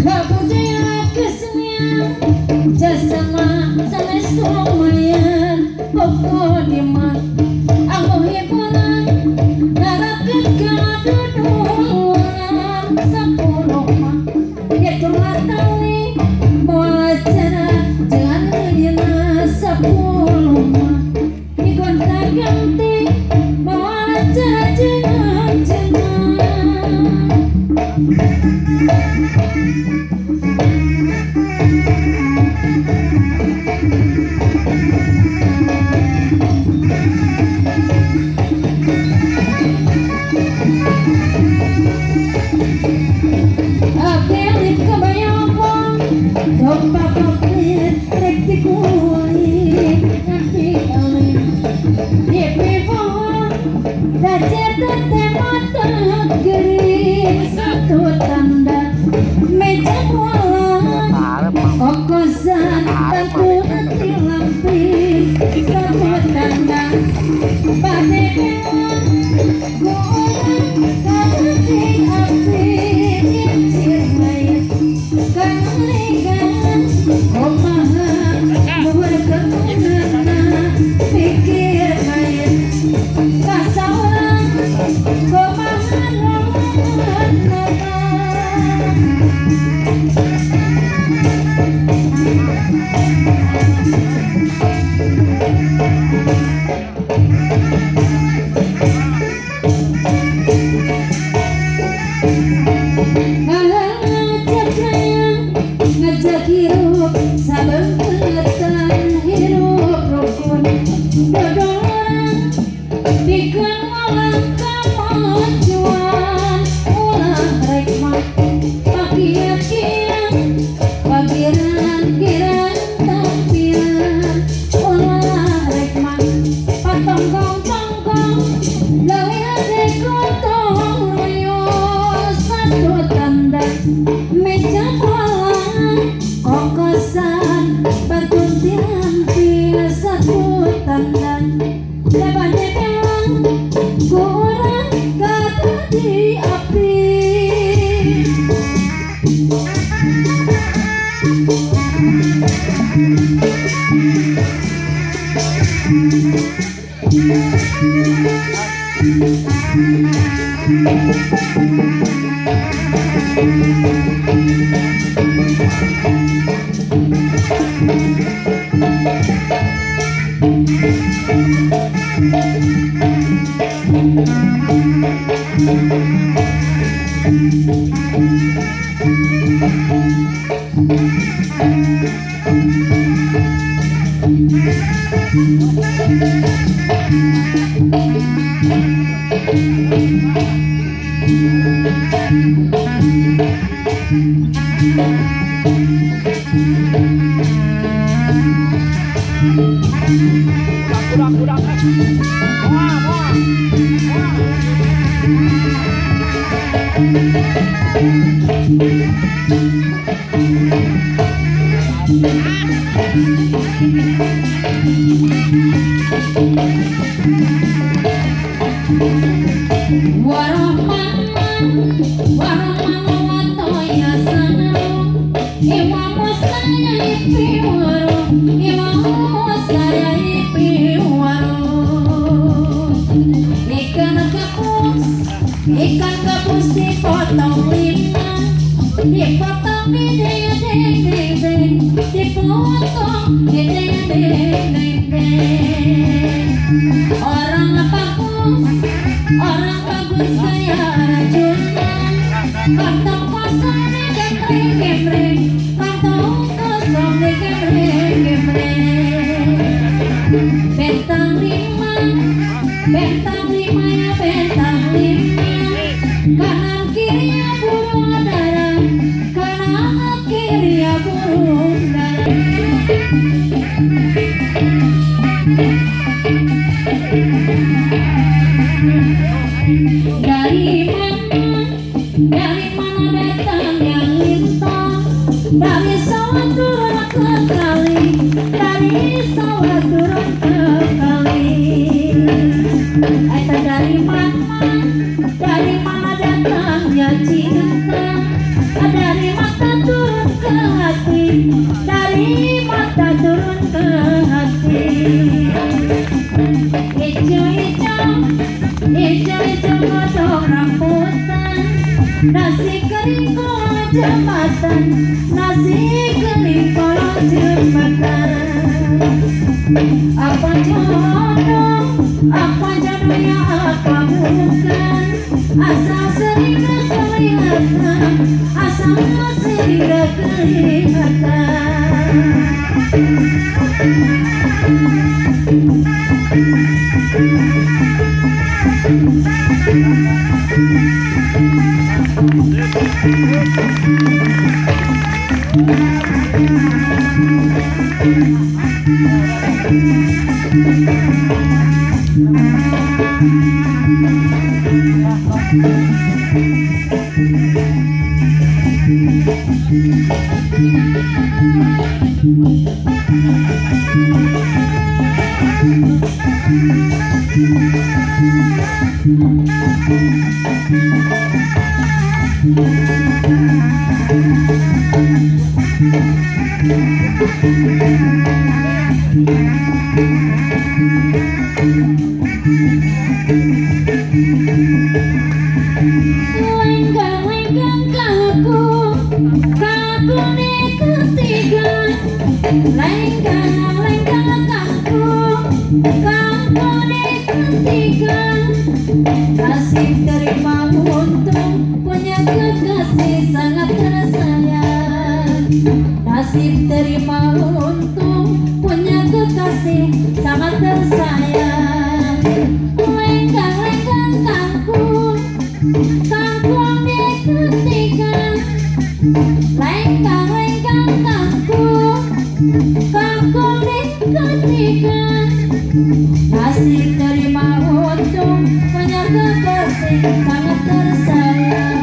Kabudaya kesenian jasama sanes lumayan pokok diman aku hiburan narakan kaduduan sepuluh mah itu matali wawancara jangan rina sepuluh mah digonta ganti wawancara jangan satu tanda meja bualan kokosan tentu hati lampi satu tanda pada kewan goyang kaki api incir mayat kaligan omahan berkemenana pikir mayat kasawan omahan roman ngajak hirup sabeng peletan hirup rukun dodoran bikin malam kemajuan ulah rekmat pakian pagiran kiran tampilan ulah rekmat patongkong-tongkong lawi hati kotong royong satu tanda meja bualan kokosan perguntingan pil satu tanda lebarnya kewan kurang kata di api ikan gabus dipotong lima, dipotong dipotong orang bagus kayak rajunan, kantong kosong di gemreng, kantong kosong di gemreng, bentang lima ya bentang Dari mana datangnya lintang? Dari sawah turun ke kali, dari sawah turun ke kali. Dari mana datangnya cinta? Dari mata turun ke hati, dari mata turun ke hati. Hijau-hijau, hijau-hijau godong rambutan, nasi kering kolong jembatan, nasi kering kolong jembatan. Apa jodoh, apa jodohnya, apa bukan? Asal sering kelihatan, asal sering Lenggang-lenggang kaku di ketiga. Lenggang-lenggang kaku di ketiga. Kasih terima untung punya kekasih sangat tersayang. Nasib terima untung punya kekasih sangat tersayang. Lenggang-lenggang kangkung di ketiga. Lenggang-lenggang kangkung di ketiga. Nasib terima untung punya kekasih sangat tersayang.